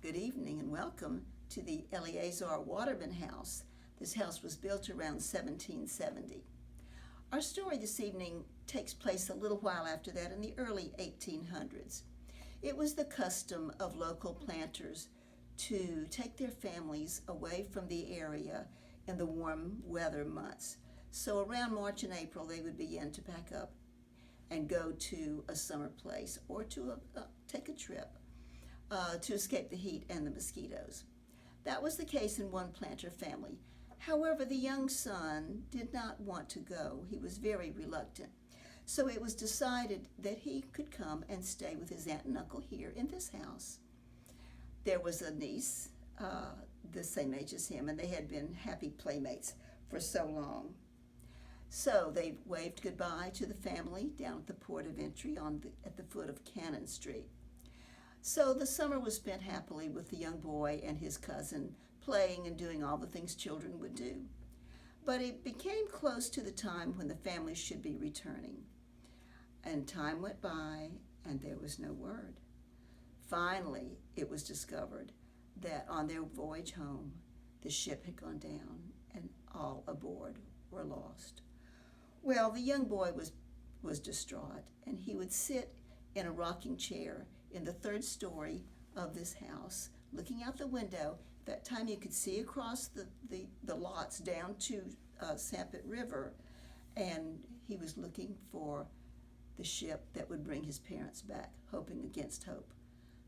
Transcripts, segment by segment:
Good evening and welcome to the Eleazar Waterman House. This house was built around 1770. Our story this evening takes place a little while after that in the early 1800s. It was the custom of local planters to take their families away from the area in the warm weather months. So around March and April they would begin to pack up and go to a summer place or to take a trip to escape the heat and the mosquitoes. That was the case in one planter family. However, the young son did not want to go. He was very reluctant. So it was decided that he could come and stay with his aunt and uncle here in this house. There was a niece, the same age as him, and they had been happy playmates for so long. So they waved goodbye to the family down at the port of entry at the foot of Cannon Street. So the summer was spent happily with the young boy and his cousin, playing and doing all the things children would do. But it became close to the time when the family should be returning. And time went by and there was no word. Finally, it was discovered that on their voyage home, the ship had gone down and all aboard were lost. Well, the young boy was distraught, and he would sit in a rocking chair in the third story of this house, looking out the window. At that time you could see across the lots down to Sampit River, and he was looking for the ship that would bring his parents back, hoping against hope.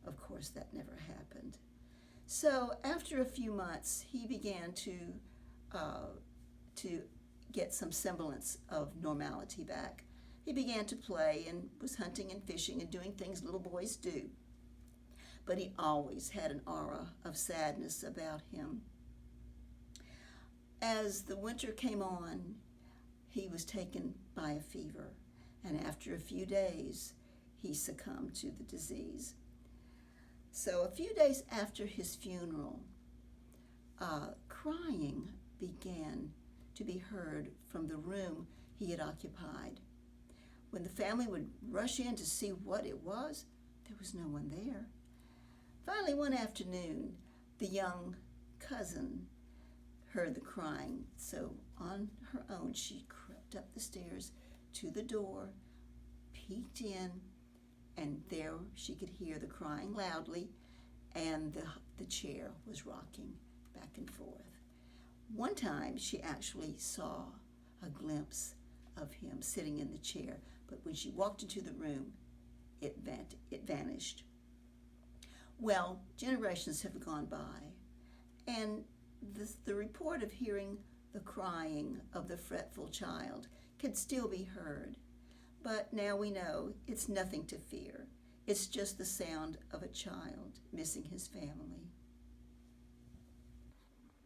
Of course, that never happened. So after a few months, he began to get some semblance of normality back. He began to play and was hunting and fishing and doing things little boys do. But he always had an aura of sadness about him. As the winter came on, he was taken by a fever, and after a few days, he succumbed to the disease. So a few days after his funeral, crying began to be heard from the room he had occupied. When the family would rush in to see what it was, there was no one there. Finally, one afternoon, the young cousin heard the crying. So on her own, she crept up the stairs to the door, peeked in, and there she could hear the crying loudly, and the chair was rocking back and forth. One time, she actually saw a glimpse of him sitting in the chair, but when she walked into the room, it vanished. Well, generations have gone by, and the report of hearing the crying of the fretful child can still be heard. But now we know it's nothing to fear. It's just the sound of a child missing his family.